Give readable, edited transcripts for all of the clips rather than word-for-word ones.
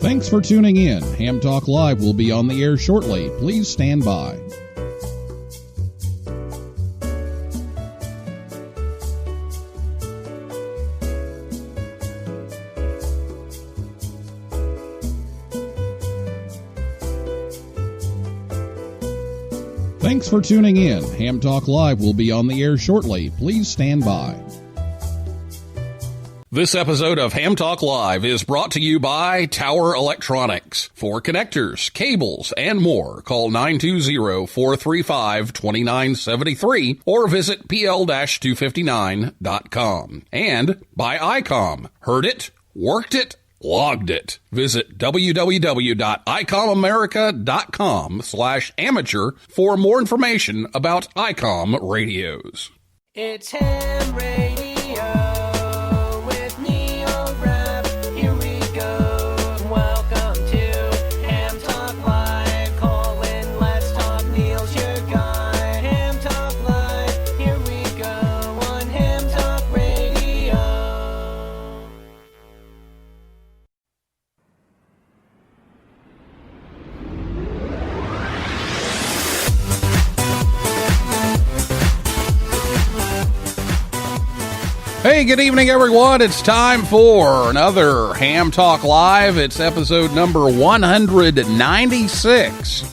Thanks for tuning in. Ham Talk Live will be on the air shortly. Please stand by. Thanks for tuning in. Ham Talk Live will be on the air shortly. Please stand by. This episode of Ham Talk Live is brought to you by Tower Electronics. For connectors, cables, and more, call 920-435-2973 or visit pl-259.com. And by ICOM. Heard it, worked it, logged it. Visit www.icomamerica.com/amateur for more information about ICOM radios. It's Ham Radio with Neil Rapp. Here we go. Welcome to Ham Talk Live. Call in, let's talk. Neil's your guy. Ham Talk Live. Here we go on Ham Talk Radio. Hey, good evening, everyone. It's time for another Ham Talk Live. It's episode number 196.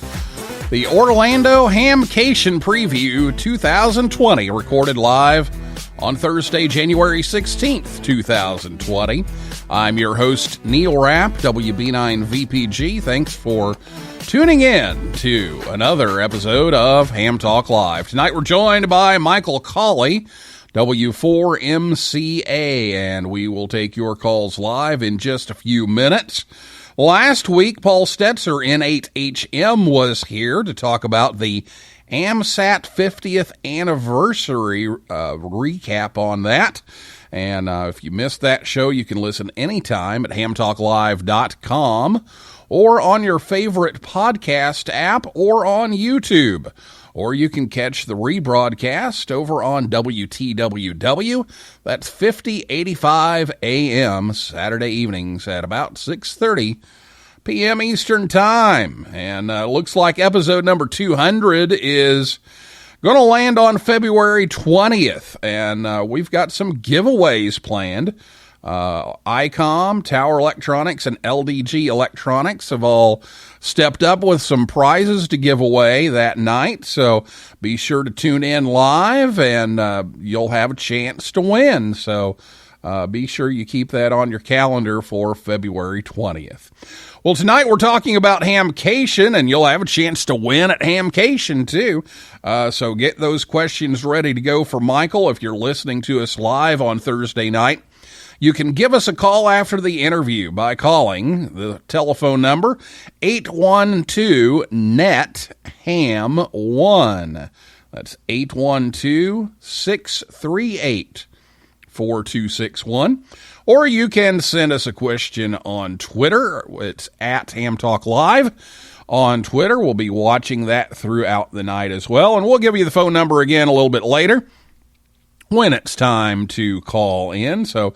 The Orlando Hamcation Preview 2020, recorded live on Thursday, January 16th, 2020. I'm your host, Neil Rapp, WB9VPG. Thanks for tuning in to another episode of Ham Talk Live. Tonight we're joined by Michael Cauley, W4MCA, and we will take your calls live in just a few minutes. Last week, Paul Stetzer, N8HM, was here to talk about the AMSAT 50th anniversary recap on that. And if you missed that show, you can listen anytime at hamtalklive.com or on your favorite podcast app or on YouTube. Or you can catch the rebroadcast over on WTWW. That's 5085 AM, Saturday evenings at about 6:30 p.m. Eastern Time. And looks like episode number 200 is going to land on February 20th. And we've got some giveaways planned. ICOM, Tower Electronics, and LDG Electronics have all stepped up with some prizes to give away that night, so be sure to tune in live and you'll have a chance to win. So be sure you keep that on your calendar for February 20th. Well, tonight we're talking about Hamcation, and you'll have a chance to win at Hamcation too. So get those questions ready to go for Michael if you're listening to us live on Thursday night. You can give us a call after the interview by calling the telephone number 812-NET-HAM1. That's 812-638-4261. Or you can send us a question on Twitter. It's at Ham Talk Live on Twitter. We'll be watching that throughout the night as well. And we'll give you the phone number again a little bit later when it's time to call in. So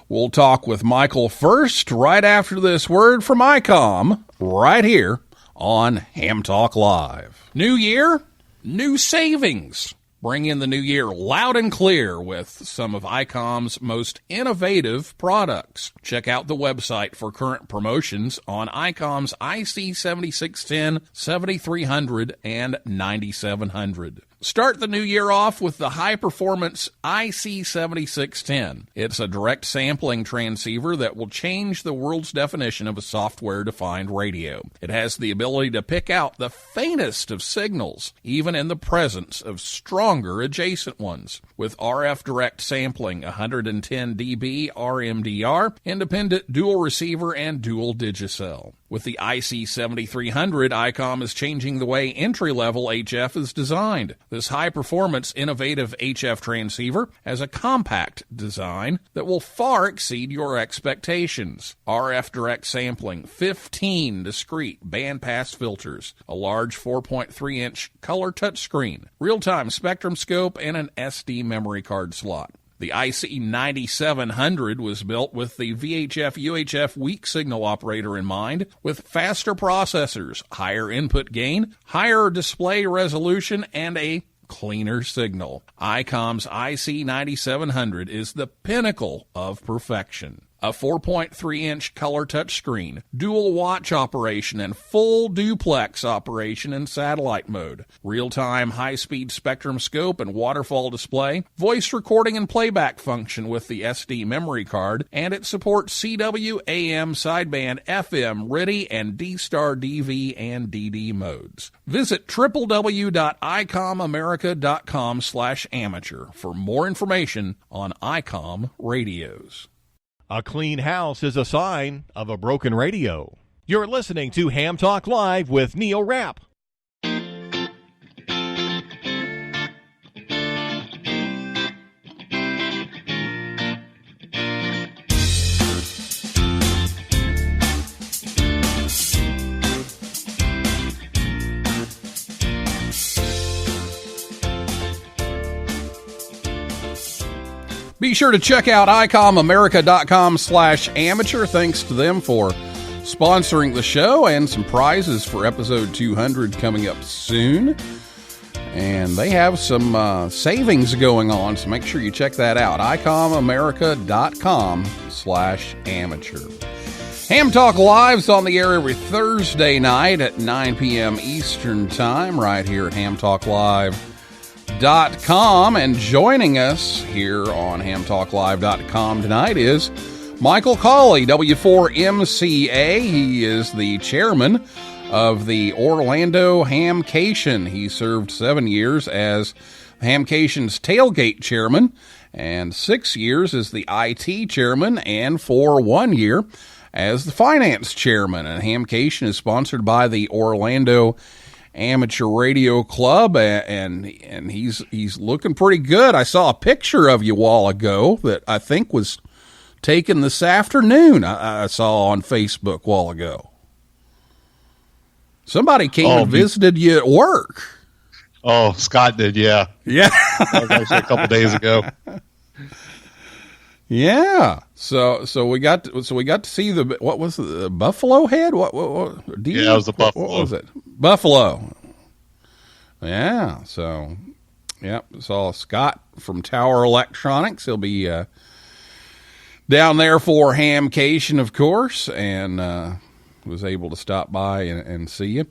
we'll talk with Michael first, right after this word from ICOM, right here on Ham Talk Live. New year, new savings. Bring in the new year loud and clear with some of ICOM's most innovative products. Check out the website for current promotions on ICOM's IC7610, 7300, and 9700. Start the new year off with the high-performance IC7610. It's a direct sampling transceiver that will change the world's definition of a software-defined radio. It has the ability to pick out the faintest of signals, even in the presence of stronger adjacent ones. With RF direct sampling, 110 dB RMDR, independent dual receiver, and dual digicell. With the IC7300, ICOM is changing the way entry-level HF is designed. This high-performance, innovative HF transceiver has a compact design that will far exceed your expectations. RF direct sampling, 15 discrete bandpass filters, a large 4.3-inch color touchscreen, real-time spectrum scope, and an SD memory card slot. The IC 9700 was built with the VHF-UHF weak signal operator in mind, with faster processors, higher input gain, higher display resolution, and a cleaner signal. ICOM's IC 9700 is the pinnacle of perfection. A 4.3-inch color touchscreen, dual watch operation, and full duplex operation in satellite mode. Real-time high-speed spectrum scope and waterfall display. Voice recording and playback function with the SD memory card. And it supports CW, AM, sideband, FM, RTTY, and D-Star DV and DD modes. Visit www.icomamerica.com/amateur for more information on ICOM radios. A clean house is a sign of a broken radio. You're listening to Ham Talk Live with Neil Rapp. Be sure to check out icomamerica.com/amateur. Thanks to them for sponsoring the show, and some prizes for episode 200 coming up soon. And they have some savings going on, so make sure you check that out. icomamerica.com/amateur. Ham Talk Live's on the air every Thursday night at 9 p.m. Eastern Time, right here at hamtalklive.com. And joining us here on hamtalklive.com tonight is Michael Cauley, W4MCA. He is the chairman of the Orlando Hamcation. He served 7 years as Hamcation's tailgate chairman and 6 years as the IT chairman, and for 1 year as the finance chairman. And Hamcation is sponsored by the Orlando Amateur Radio Club, and he's looking pretty good. I saw a picture of you a while ago that I think was taken this afternoon. I saw on Facebook a while ago. Somebody came and visited you at work. Oh, Scott did, yeah. Yeah. That was actually a couple days ago. Yeah. So we got to see what was the buffalo head? What yeah, it was the buffalo. What was it? Buffalo. Yeah. So, yep. Saw Scott from Tower Electronics. He'll be down there for Hamcation, of course, and was able to stop by and see you.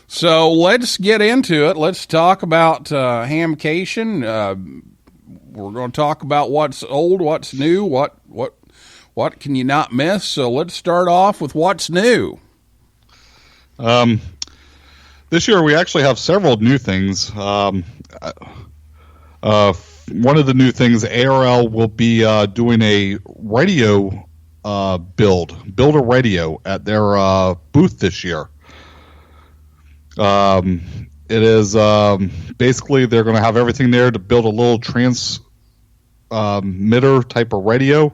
So let's get into it. Let's talk about Hamcation. We're going to talk about what's old, what's new, what can you not miss. So let's start off with what's new. This year we actually have several new things. One of the new things, ARRL will be doing a radio build a radio at their booth this year. It is basically they're going to have everything there to build a little transmitter type of radio.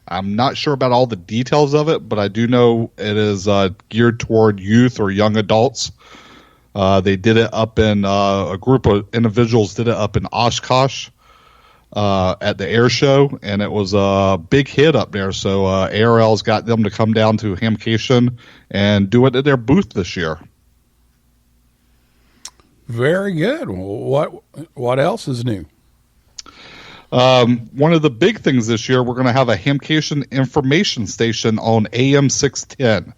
I'm not sure about all the details of it, but I do know it is geared toward youth or young adults. They did it up in a group of individuals did it up in Oshkosh at the air show, and it was a big hit up there. So ARRL's got them to come down to Hamcation and do it at their booth this year. Very good. What else is new? One of the big things this year, we're going to have a Hamcation information station on AM 610.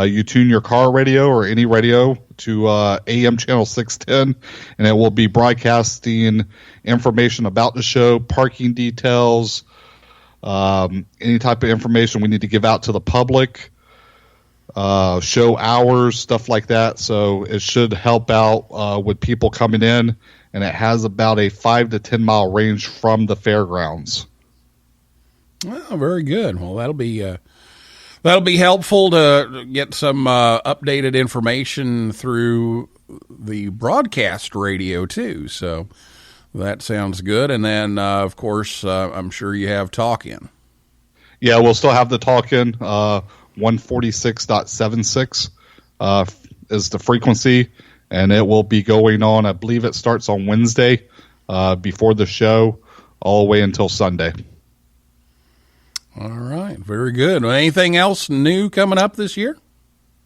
You tune your car radio or any radio to AM channel 610, and it will be broadcasting information about the show, parking details, any type of information we need to give out to the public, show hours, stuff like that. So it should help out with people coming in, and it has about a 5 to 10 mile range from the fairgrounds. Oh, very good. Well, that'll be helpful to get some updated information through the broadcast radio too. So that sounds good. And then, of course, I'm sure you have talk-in. Yeah, we'll still have the talk-in. 146.76 is the frequency, and it will be going on. I believe it starts on Wednesday before the show all the way until Sunday. All right. Very good. Anything else new coming up this year?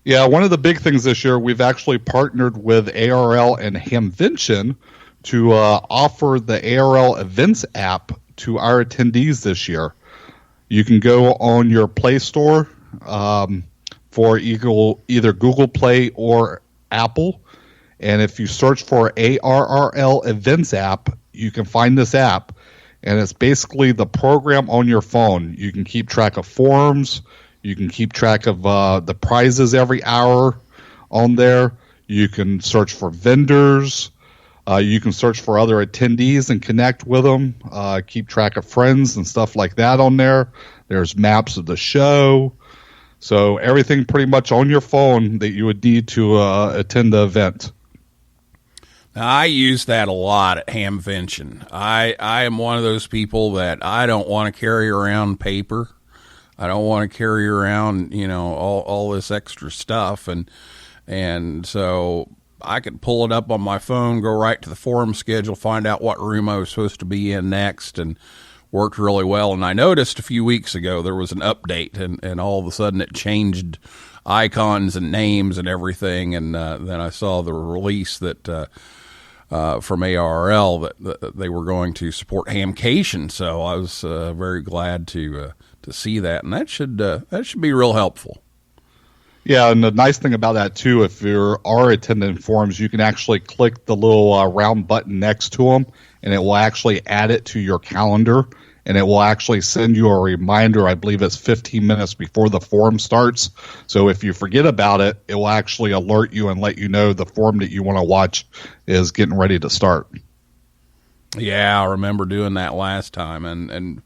Yeah, one of the big things this year, we've actually partnered with ARRL and Hamcation to offer the ARRL Events App to our attendees this year. You can go on your Play Store for either Google Play or Apple, and if you search for ARRL Events App, you can find this app, and it's basically the program on your phone. You can keep track of forums. You can keep track of the prizes every hour on there. You can search for vendors. You can search for other attendees and connect with them. Keep track of friends and stuff like that on there. There's maps of the show. So everything pretty much on your phone that you would need to attend the event. I use that a lot at Hamvention. I am one of those people that I don't want to carry around paper. I don't want to carry around, all this extra stuff. And so I could pull it up on my phone, go right to the forum schedule, find out what room I was supposed to be in next, and worked really well. And I noticed a few weeks ago there was an update, and all of a sudden it changed icons and names and everything. And then I saw the release that from ARRL that they were going to support Hamcation. So I was very glad to see that, and that should be real helpful. Yeah, and the nice thing about that, too, if you are attending forums, you can actually click the little round button next to them, and it will actually add it to your calendar, and it will actually send you a reminder. I believe it's 15 minutes before the forum starts. So if you forget about it, it will actually alert you and let you know the forum that you want to watch is getting ready to start. Yeah, I remember doing that last time, and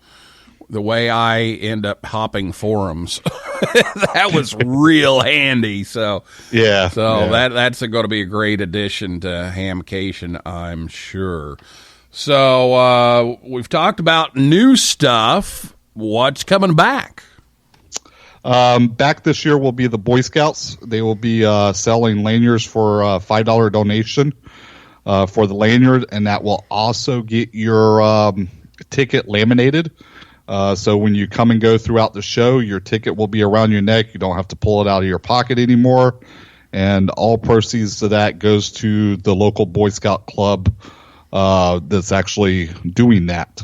the way I end up hopping forums, that was real handy. So that's going to be a great addition to Hamcation, I'm sure. So we've talked about new stuff. What's coming back? Back this year will be the Boy Scouts. They will be selling lanyards for a $5 donation for the lanyard, and that will also get your ticket laminated. So when you come and go throughout the show, your ticket will be around your neck. You don't have to pull it out of your pocket anymore. And all proceeds to that goes to the local Boy Scout club that's actually doing that.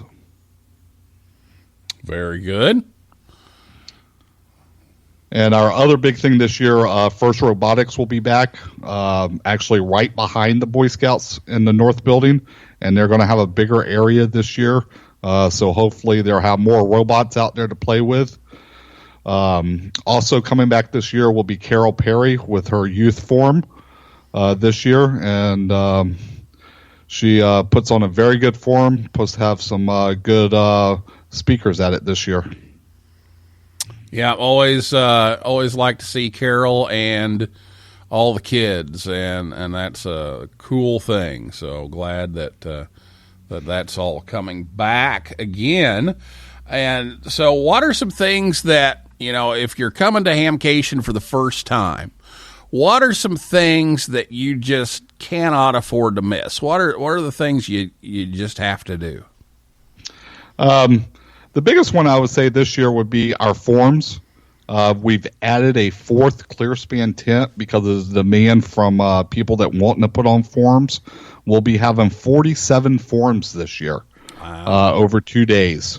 Very good. And our other big thing this year, First Robotics will be back, actually right behind the Boy Scouts in the North Building. And they're going to have a bigger area this year. So hopefully they'll have more robots out there to play with. Also coming back this year will be Carol Perry with her youth forum this year. And she puts on a very good forum, supposed to have some good speakers at it this year. Yeah, always like to see Carol and all the kids, and that's a cool thing. So glad that that's all coming back again. And so what are some things that, if you're coming to Hamcation for the first time, what are some things that you just cannot afford to miss? What are the things you just have to do? The biggest one I would say this year would be our forums. We've added a fourth ClearSpan tent because of the demand from people that want to put on forums. We'll be having 47 forums this year. Wow. Over 2 days.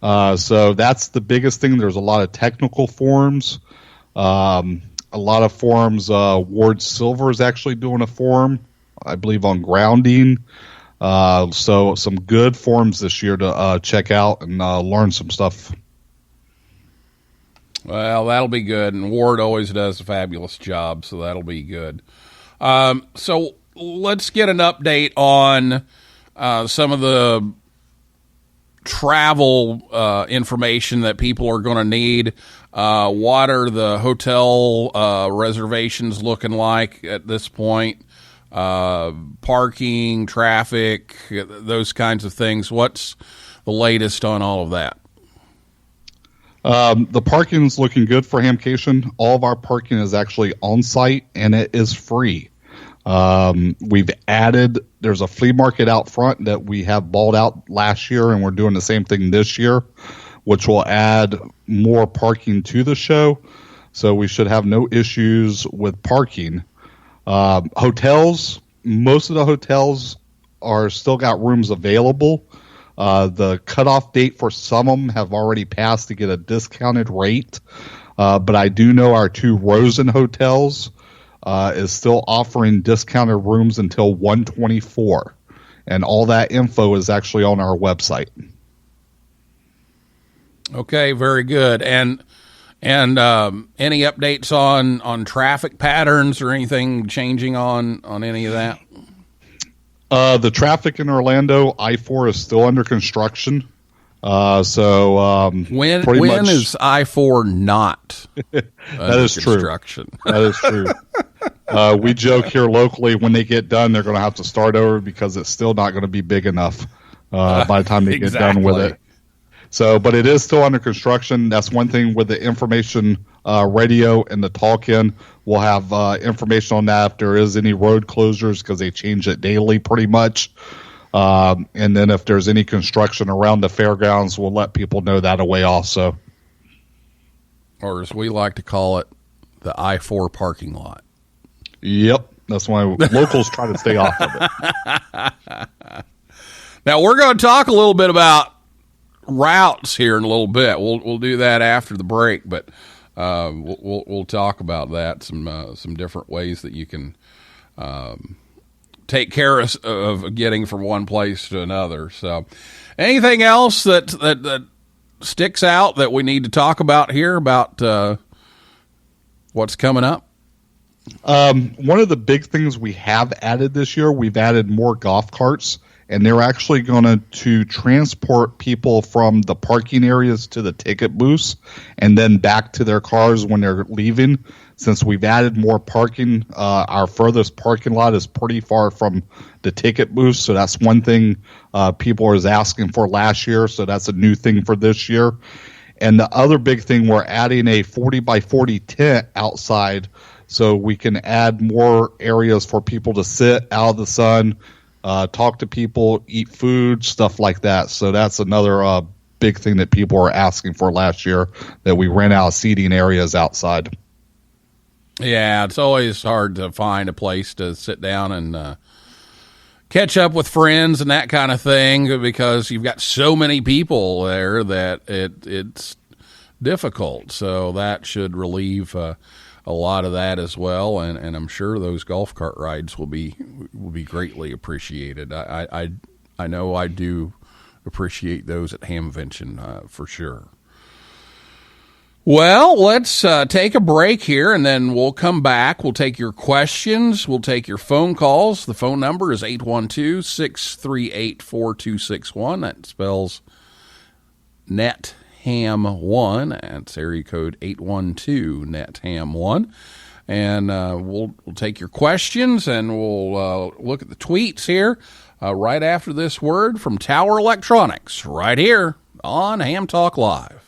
So that's the biggest thing. There's a lot of technical forums. A lot of forums. Ward Silver is actually doing a forum, I believe, on grounding. So some good forums this year to check out and learn some stuff. Well, that'll be good, and Ward always does a fabulous job, so that'll be good. So let's get an update on some of the travel information that people are going to need. What are the hotel reservations looking like at this point? Parking, traffic, those kinds of things. What's the latest on all of that? The parking is looking good for Hamcation. All of our parking is actually on site, and it is free. There's a flea market out front that we have balled out last year, and we're doing the same thing this year, which will add more parking to the show. So we should have no issues with parking. Hotels, most of the hotels are still got rooms available. The cutoff date for some of them have already passed to get a discounted rate. But I do know our 2 Rosen hotels is still offering discounted rooms until 1/24. And all that info is actually on our website. Okay, very good. And any updates on traffic patterns or anything changing on any of that? The traffic in Orlando, I-4 is still under construction. When is I-4 not under construction? That is true. We joke here locally, when they get done, they're going to have to start over because it's still not going to be big enough by the time they get done with it. So, but it is still under construction. That's one thing with the information radio and the talk-in. We'll have information on that if there is any road closures, because they change it daily pretty much. And then if there's any construction around the fairgrounds, we'll let people know that away also. Or as we like to call it, the I-4 parking lot. Yep. That's why locals try to stay off of it. Now, we're going to talk a little bit about routes here in a little bit. We'll do that after the break, but we'll talk about that, some different ways that you can take care of getting from one place to another. So, anything else that sticks out that we need to talk about here about what's coming up? One of the big things we have added this year, we've added more golf carts, and they're actually going to transport people from the parking areas to the ticket booths and then back to their cars when they're leaving. Since we've added more parking, our furthest parking lot is pretty far from the ticket booth. So that's one thing people was asking for last year. So that's a new thing for this year. And the other big thing, we're adding a 40 by 40 tent outside so we can add more areas for people to sit out of the sun, talk to people, eat food, stuff like that. So that's another big thing that people were asking for last year, that we rent out seating areas outside. Yeah, it's always hard to find a place to sit down and catch up with friends and that kind of thing, because you've got so many people there that it's difficult. So that should relieve a lot of that as well, and I'm sure those golf cart rides will be greatly appreciated. I know I do appreciate those at Hamvention for sure. Well, let's take a break here, and then we'll come back. We'll take your questions. We'll take your phone calls. The phone number is 812-638-4261. That spells NetHam1. That's area code 812-NetHam1. And we'll take your questions, and we'll look at the tweets here right after this word from Tower Electronics, right here on Ham Talk Live.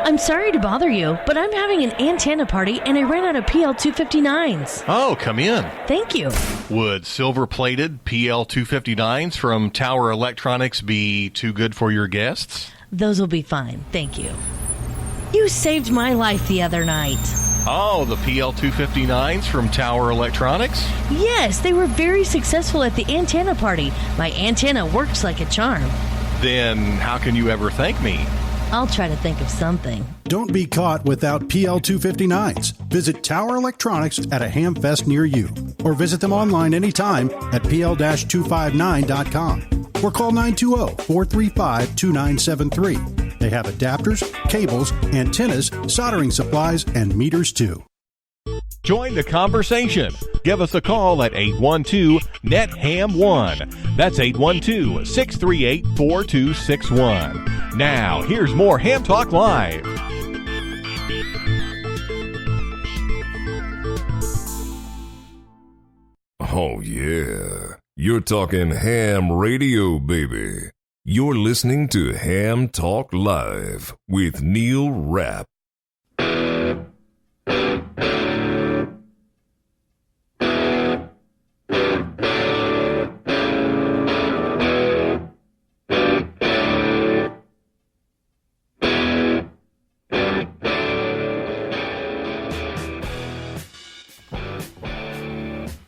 I'm sorry to bother you, but I'm having an antenna party and I ran out of PL259s. Oh, come in. Thank you. Would silver-plated PL259s from Tower Electronics be too good for your guests? Those will be fine. Thank you. You saved my life the other night. Oh, the PL259s from Tower Electronics? Yes, they were very successful at the antenna party. My antenna works like a charm. Then how can you ever thank me? I'll try to think of something. Don't be caught without PL259s. Visit Tower Electronics at a ham fest near you, or visit them online anytime at pl-259.com, or call 920-435-2973. They have adapters, cables, antennas, soldering supplies, and meters too. Join the conversation. Give us a call at 812-NET-HAM1. That's 812-638-4261. Now, here's more Ham Talk Live. Oh, yeah. You're talking ham radio, baby. You're listening to Ham Talk Live with Neil Rapp.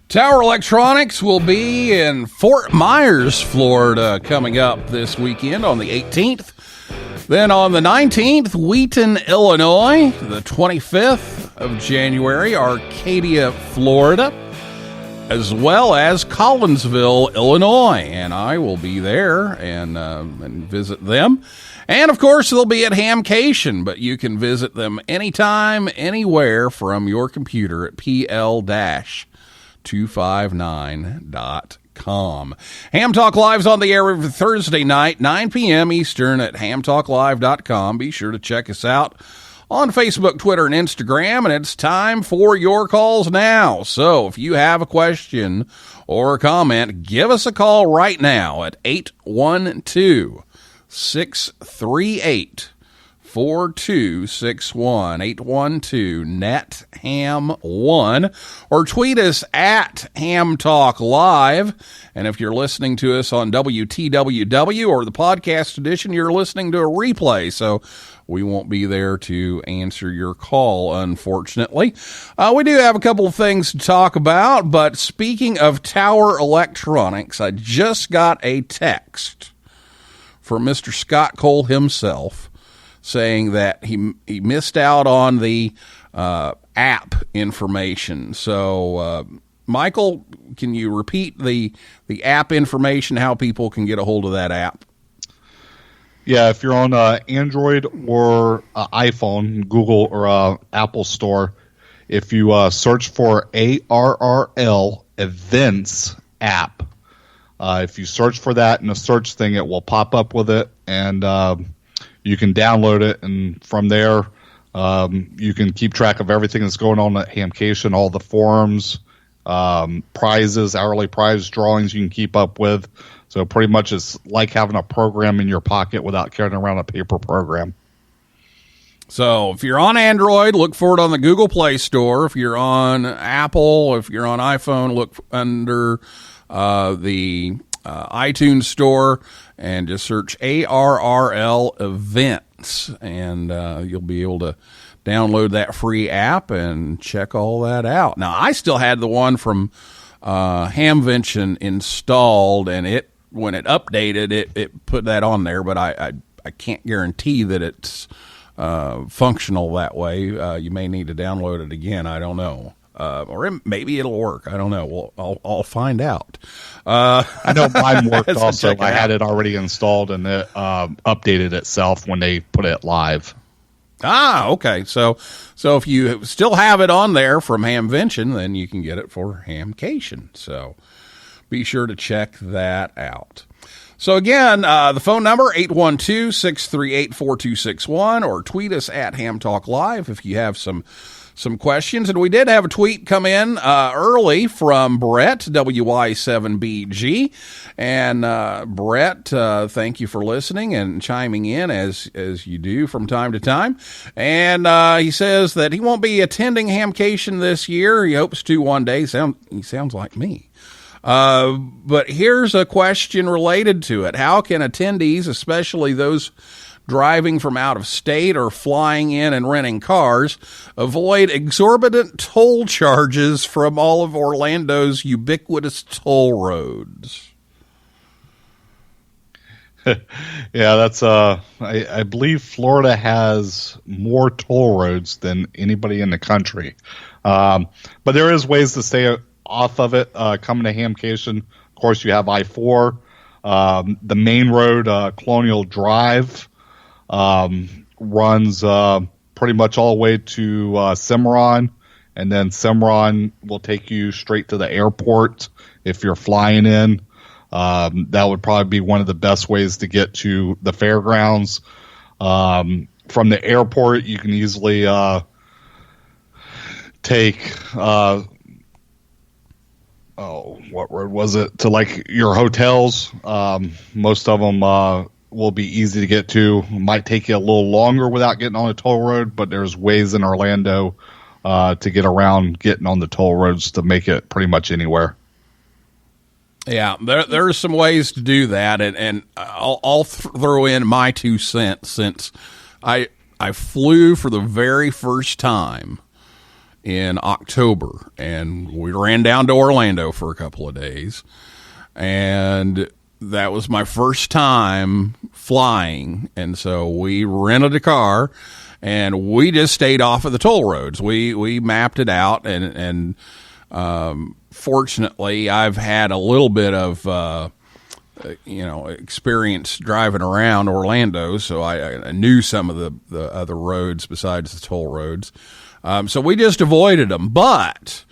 Tower Electronics will be in Fort Myers, Florida, coming up this weekend on the 18th. Then on the 19th, Wheaton, Illinois. The 25th of January, Arcadia, Florida, as well as Collinsville, Illinois. And I will be there and visit them. And, of course, they'll be at Hamcation, but you can visit them anytime, anywhere from your computer at pl-259.com. Ham Talk Live's on the air every Thursday night, 9 p.m. Eastern at hamtalklive.com. Be sure to check us out on Facebook, Twitter, and Instagram, and it's time for your calls now. So if you have a question or a comment, give us a call right now at 812-638-4261, 812-NET-HAM1, or tweet us at Ham Talk Live. And if you're listening to us on WTWW or the podcast edition, you're listening to a replay, so we won't be there to answer your call, unfortunately. We do have a couple of things to talk about, but speaking of Tower Electronics, I just got a text from Mr. Scott Cole himself saying that he missed out on the app information. So, Michael, can you repeat the app information, how people can get a hold of that app? Yeah, if you're on Android or iPhone, Google or Apple Store, if you search for ARRL Events App, if you search for that in the search thing, it will pop up with it, and you can download it, and from there you can keep track of everything that's going on at Hamcation, all the forums, prizes, hourly prize drawings you can keep up with. So pretty much it's like having a program in your pocket without carrying around a paper program. So if you're on Android, look for it on the Google Play Store. If you're on Apple, if you're on iPhone, look under the iTunes Store and just search ARRL Events, and you'll be able to download that free app and check all that out. Now, I still had the one from Hamvention installed, and when it updated, it put that on there, but I can't guarantee that it's functional that way. You may need to download it again. I don't know. Or maybe it'll work. I don't know. I'll find out. I know mine worked So also. check it I had out. it already installed, and it updated itself when they put it live. Okay. So if you still have it on there from Hamvention, then you can get it for Hamcation. So be sure to check that out. So again, the phone number, 812-638-4261, or tweet us at Ham Talk Live if you have some questions. And we did have a tweet come in early from Brett, WY7BG. And Brett, thank you for listening and chiming in as you do from time to time. And he says that he won't be attending Hamcation this year. He hopes to one day. He sounds like me. But here's a question related to it. How can attendees, especially those driving from out of state or flying in and renting cars, avoid exorbitant toll charges from all of Orlando's ubiquitous toll roads? Yeah, that's I believe Florida has more toll roads than anybody in the country. But there is ways to stay off of it coming to Hamcation. Of course, you have I-4, the main road, Colonial Drive, runs pretty much all the way to Cimarron, and then Cimarron will take you straight to the airport if you're flying in. That would probably be one of the best ways to get to the fairgrounds. From the airport, you can easily take what road was it? To like your hotels. Most of them will be easy to get to. It might take you a little longer without getting on a toll road, but there's ways in Orlando to get around getting on the toll roads to make it pretty much anywhere. Yeah, there's some ways to do that, and I'll throw in my 2 cents since I flew for the very first time in October, and we ran down to Orlando for a couple of days, and that was my first time flying, and so we rented a car, and we just stayed off of the toll roads. We mapped it out, and fortunately, I've had a little bit of experience driving around Orlando, so I knew some of the other roads besides the toll roads. So we just avoided them. But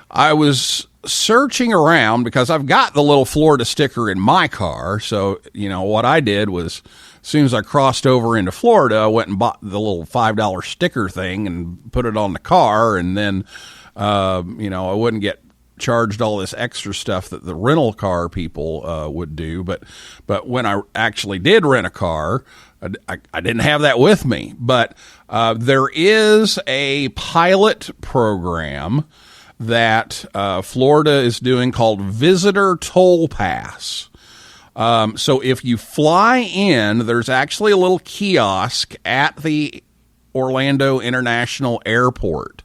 I was searching around because I've got the little Florida sticker in my car. So, what I did was, as soon as I crossed over into Florida, I went and bought the little $5 sticker thing and put it on the car. And then, I wouldn't get charged all this extra stuff that the rental car people would do. But when I actually did rent a car, I didn't have that with me. But there is a pilot program that Florida is doing called Visitor Toll Pass. So if you fly in, there's actually a little kiosk at the Orlando International Airport,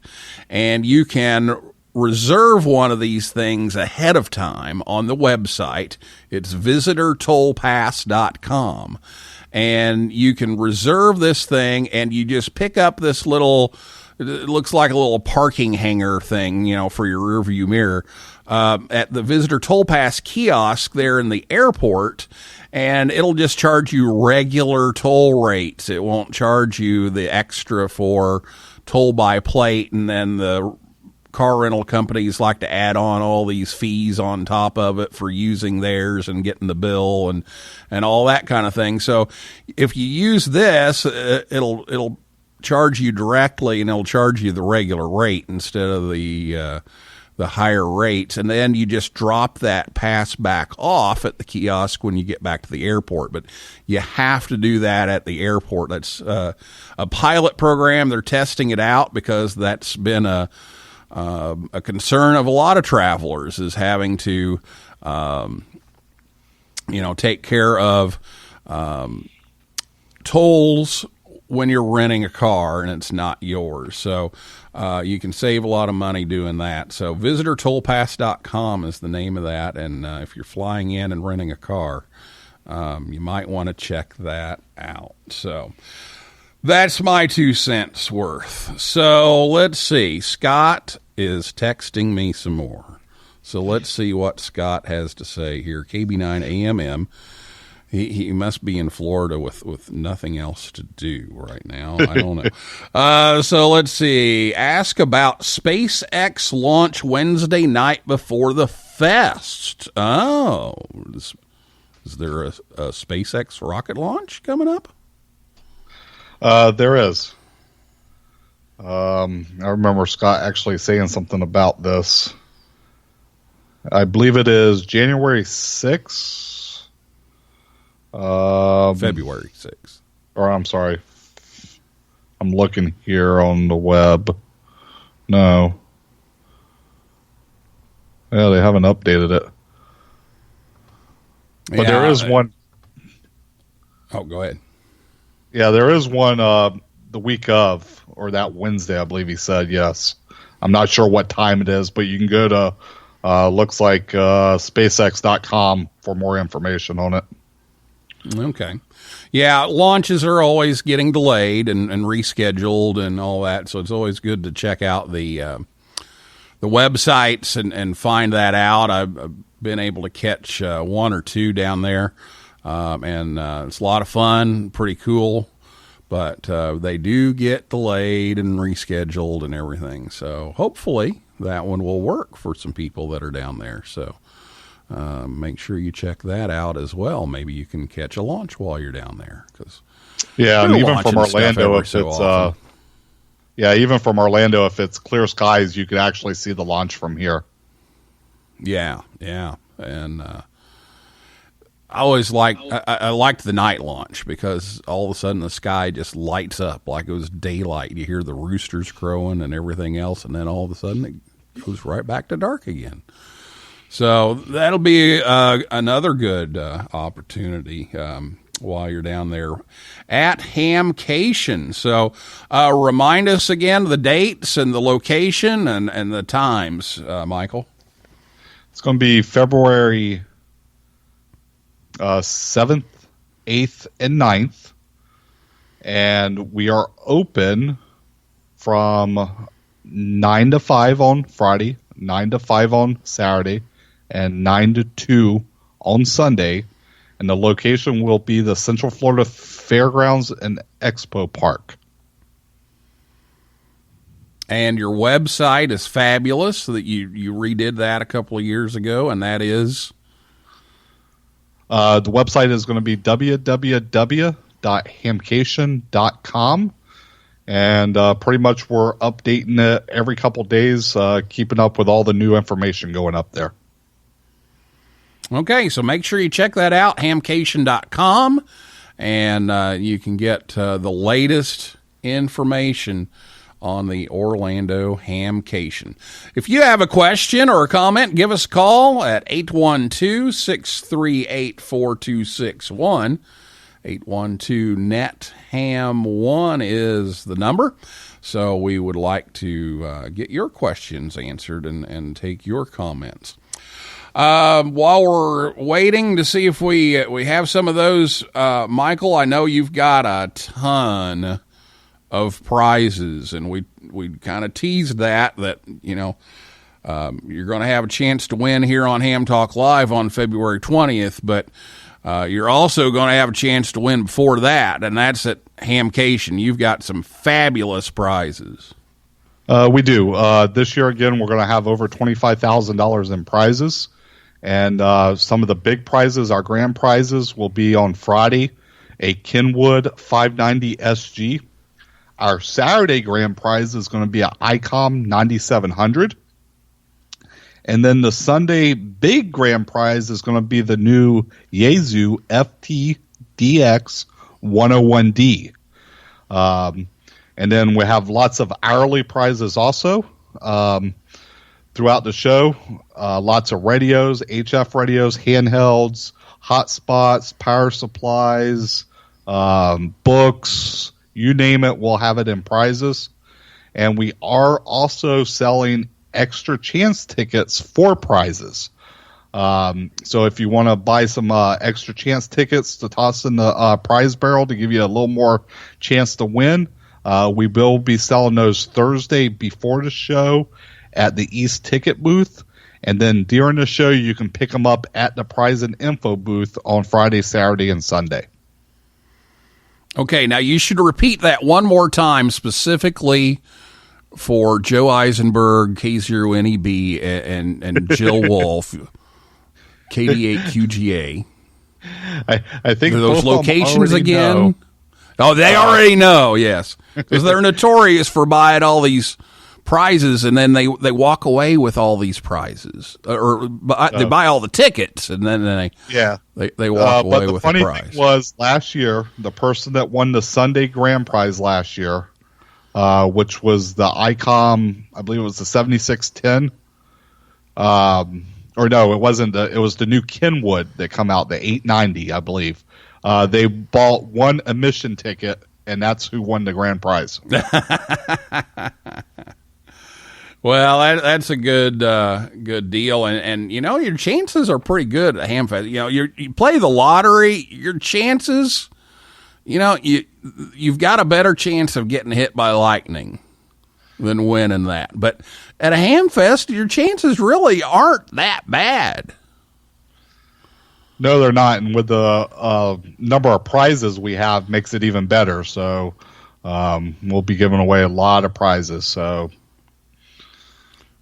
and you can reserve one of these things ahead of time on the website. It's visitortollpass.com. And you can reserve this thing, and you just pick up this little, it looks like a little parking hanger thing, for your rearview mirror, at the Visitor Toll Pass kiosk there in the airport, and it'll just charge you regular toll rates. It won't charge you the extra for toll by plate, and then the car rental companies like to add on all these fees on top of it for using theirs and getting the bill and all that kind of thing. So if you use this, it'll charge you directly, and it'll charge you the regular rate instead of the higher rates. And then you just drop that pass back off at the kiosk when you get back to the airport. But you have to do that at the airport. That's a pilot program. They're testing it out because that's been a concern of a lot of travelers, is having to, take care of tolls when you're renting a car and it's not yours. So you can save a lot of money doing that. So visitortollpass.com is the name of that. And if you're flying in and renting a car, you might want to check that out. So that's my 2 cents worth. So let's see. Scott is texting me some more. So let's see what Scott has to say here. KB9AMM. He must be in Florida with nothing else to do right now. I don't know. So let's see. Ask about SpaceX launch Wednesday night before the fest. Oh, is there a SpaceX rocket launch coming up? There is. I remember Scott actually saying something about this. I believe it is January 6th. February 6th. Or I'm sorry. I'm looking here on the web. No. Yeah, they haven't updated it. But there is one. Oh, go ahead. Yeah, there is one the week of, or that Wednesday, I believe he said, yes. I'm not sure what time it is, but you can go to, looks like SpaceX.com for more information on it. Okay. Yeah, launches are always getting delayed and rescheduled and all that, so it's always good to check out the websites and find that out. I've been able to catch one or two down there, and it's a lot of fun, pretty cool, but they do get delayed and rescheduled and everything, so hopefully that one will work for some people that are down there, so make sure you check that out as well. Maybe you can catch a launch while you're down there. Yeah, and even from Orlando, if it's even from Orlando, if it's clear skies, you can actually see the launch from here. Yeah, and I always I liked the night launch because all of a sudden the sky just lights up like it was daylight. You hear the roosters crowing and everything else, and then all of a sudden it goes right back to dark again. So that'll be another good opportunity. while you're down there at Hamcation. So remind us again the dates and the location and the times, Michael. It's going to be February 7th, 8th, and 9th. And we are open from 9 to 5 on Friday, 9 to 5 on Saturday, and 9 to 2 on Sunday. And the location will be the Central Florida Fairgrounds and Expo Park. And your website is fabulous. That you redid that a couple of years ago, and that is? The website is going to be www.hamcation.com. And pretty much we're updating it every couple days, keeping up with all the new information going up there. Okay, so make sure you check that out, hamcation.com, and you can get the latest information on the Orlando Hamcation. If you have a question or a comment, give us a call at 812-638-4261. 812-NET-HAM1 is the number. So we would like to get your questions answered and take your comments. While we're waiting to see if we have some of those, Michael, I know you've got a ton of prizes, and we kind of teased that you know you're going to have a chance to win here on Ham Talk Live on February 20th, but you're also going to have a chance to win before that, and that's at Hamcation. You've got some fabulous prizes. We do. This year, again, we're going to have over $25,000 in prizes. And some of the big prizes, our grand prizes, will be on Friday, a Kenwood 590 SG. Our Saturday grand prize is going to be an ICOM 9700. And then the Sunday big grand prize is going to be the new Yaesu FTDX 101D. And then we have lots of hourly prizes also throughout the show. Lots of radios, HF radios, handhelds, hotspots, power supplies, books, you name it, we'll have it in prizes. And we are also selling extra chance tickets for prizes. So if you want to buy some extra chance tickets to toss in the prize barrel to give you a little more chance to win, we will be selling those Thursday before the show at the East Ticket booth. And then during the show, you can pick them up at the prize and info booth on Friday, Saturday, and Sunday. Okay, now you should repeat that one more time specifically for Joe Eisenberg, K0NEB, and Jill Wolf, KD8QGA. I think those locations again. Know. Oh, they already know, yes, because they're notorious for buying all these prizes, and then they walk away with all these prizes, or they buy all the tickets, and then they walk away with the prize. But the funny thing was, last year, the person that won the Sunday grand prize last year, which was the ICOM, I believe it was the 7610. Or no, it wasn't. It was the new Kenwood that come out, the 890, I believe. They bought one admission ticket, and that's who won the grand prize. Well, that's a good deal, and you know your chances are pretty good at Hamfest. You know, you play the lottery, your chances, you know, you've got a better chance of getting hit by lightning than winning that. But at a Hamfest, your chances really aren't that bad. No, they're not, and with the number of prizes we have, makes it even better. So we'll be giving away a lot of prizes. So.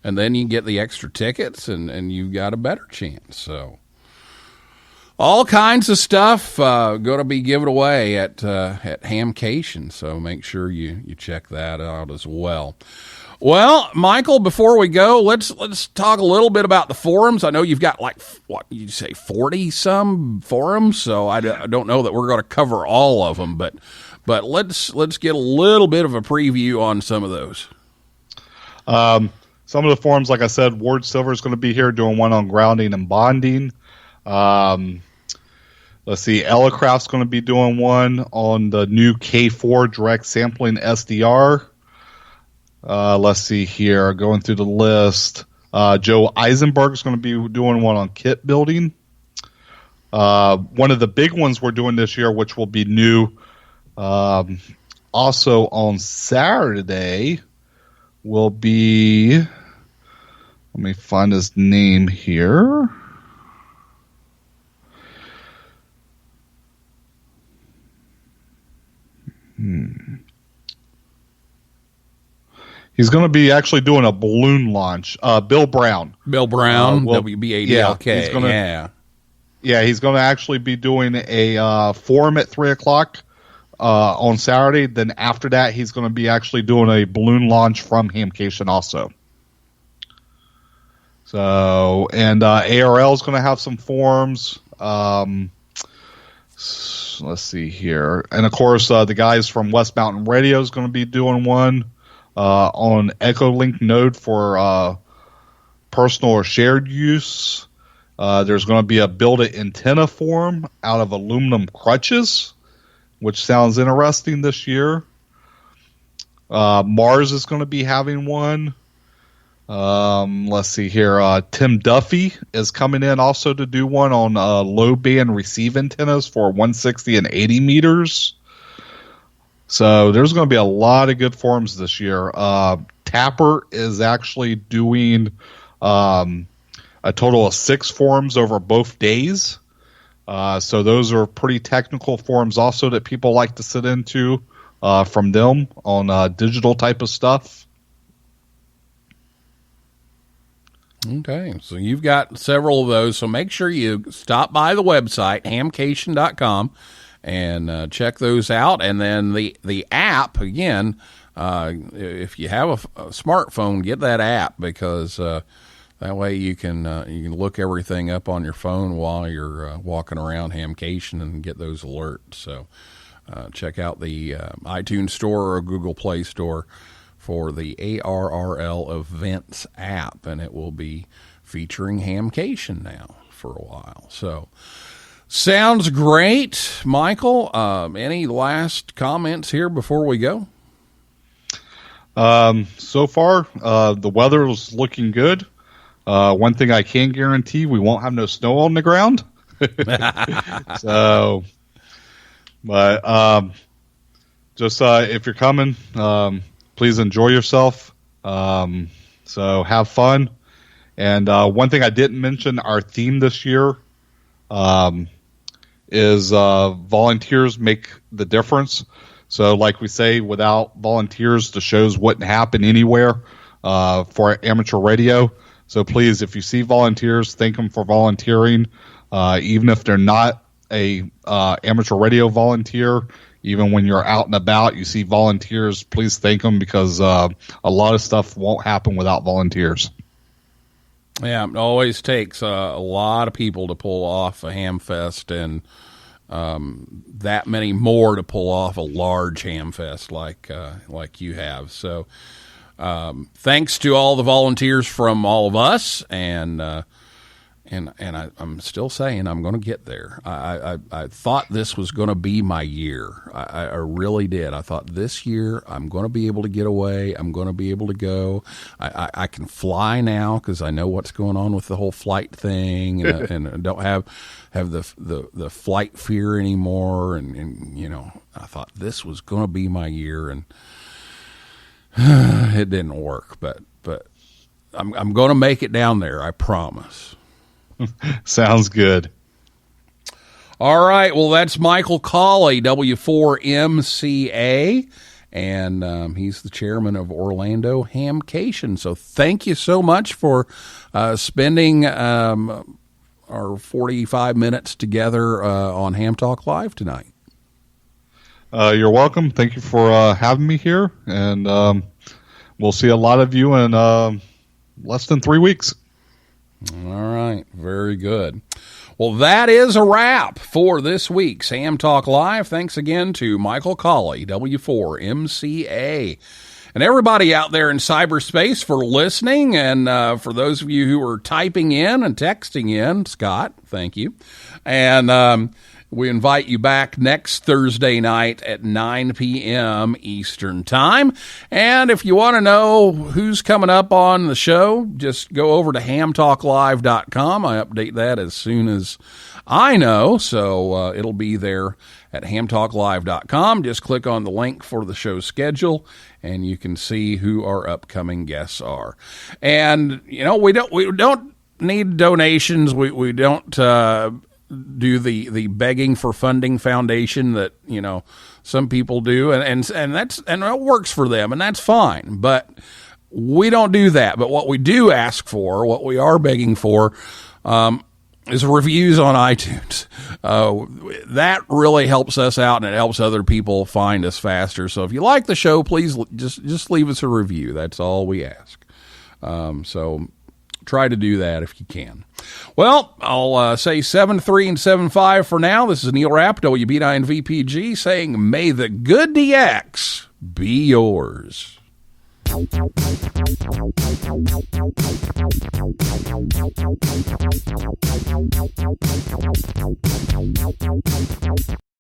And then you get the extra tickets, and you've got a better chance. So, all kinds of stuff going to be given away at Hamcation. So make sure you check that out as well. Well, Michael, before we go, let's talk a little bit about the forums. I know you've got like what you say 40-some forums, so I don't know that we're going to cover all of them, but let's get a little bit of a preview on some of those. Some of the forums, like I said, Ward Silver is going to be here doing one on grounding and bonding. Let's see, Elecraft's going to be doing one on the new K4 direct sampling SDR. Let's see here, going through the list. Joe Eisenberg's going to be doing one on kit building. One of the big ones we're doing this year, which will be new, also on Saturday, will be, let me find his name here. He's going to be actually doing a balloon launch. Bill Brown. WBADLK. He's going to actually be doing a forum at 3 o'clock on Saturday. Then after that, he's going to be actually doing a balloon launch from Hamcation also. So, and ARRL is going to have some forums. Let's see here. And, of course, the guys from West Mountain Radio is going to be doing one on Echolink node for personal or shared use. There's going to be a build it antenna form out of aluminum crutches, which sounds interesting this year. Mars is going to be having one. Let's see here. Tim Duffy is coming in also to do one on low band receive antennas for 160 and 80 meters. So there's going to be a lot of good forums this year. Tapper is actually doing a total of 6 forums over both days. So those are pretty technical forums also that people like to sit into from them on digital type of stuff. Okay, so you've got several of those. So make sure you stop by the website, hamcation.com, and check those out. And then the app, again, if you have a smartphone, get that app, because that way you can look everything up on your phone while you're walking around Hamcation and get those alerts. So check out the iTunes Store or Google Play Store for the ARRL Events App, and it will be featuring Hamcation now for a while. So, sounds great, Michael. Any last comments here before we go? So far, the weather is looking good. One thing I can guarantee, we won't have no snow on the ground. So, but just if you're coming, please enjoy yourself. So have fun. And one thing I didn't mention, our theme this year is volunteers make the difference. So like we say, without volunteers, the shows wouldn't happen anywhere for amateur radio. So please, if you see volunteers, thank them for volunteering. Even if they're not a amateur radio volunteer, even when you're out and about, you see volunteers, please thank them, because a lot of stuff won't happen without volunteers. Yeah, it always takes a lot of people to pull off a ham fest, and that many more to pull off a large ham fest like you have. So thanks to all the volunteers from all of us, and I'm still saying I'm going to get there. I thought this was going to be my year. I really did. I thought this year I'm going to be able to get away. I'm going to be able to go. I can fly now because I know what's going on with the whole flight thing, and I don't have the flight fear anymore. And you know, I thought this was going to be my year, and it didn't work. But I'm going to make it down there. I promise. Sounds good. All right. Well, that's Michael Cauley, W4MCA, and he's the chairman of Orlando Hamcation. So thank you so much for spending our 45 minutes together on Ham Talk Live tonight. You're welcome. Thank you for having me here, and we'll see a lot of you in less than 3 weeks. All right. Very good. Well, that is a wrap for this week's Ham Talk Live. Thanks again to Michael Cauley, W4MCA, and everybody out there in cyberspace for listening. And for those of you who are typing in and texting in, Scott, thank you. And We invite you back next Thursday night at 9 p.m. Eastern Time. And if you want to know who's coming up on the show, just go over to hamtalklive.com. I update that as soon as I know, so it'll be there at hamtalklive.com. Just click on the link for the show schedule, and you can see who our upcoming guests are. And, you know, we don't need donations. We don't do the begging for funding foundation that, you know, some people do, and it works for them, and that's fine. But we don't do that. But what we do ask for, what we are begging for, is reviews on iTunes. That really helps us out, and it helps other people find us faster. So if you like the show, please just leave us a review. That's all we ask. So try to do that if you can. Well, I'll say 7-3 and 7-5 for now. This is Neil Rapp, WB9VPG, saying, may the good DX be yours.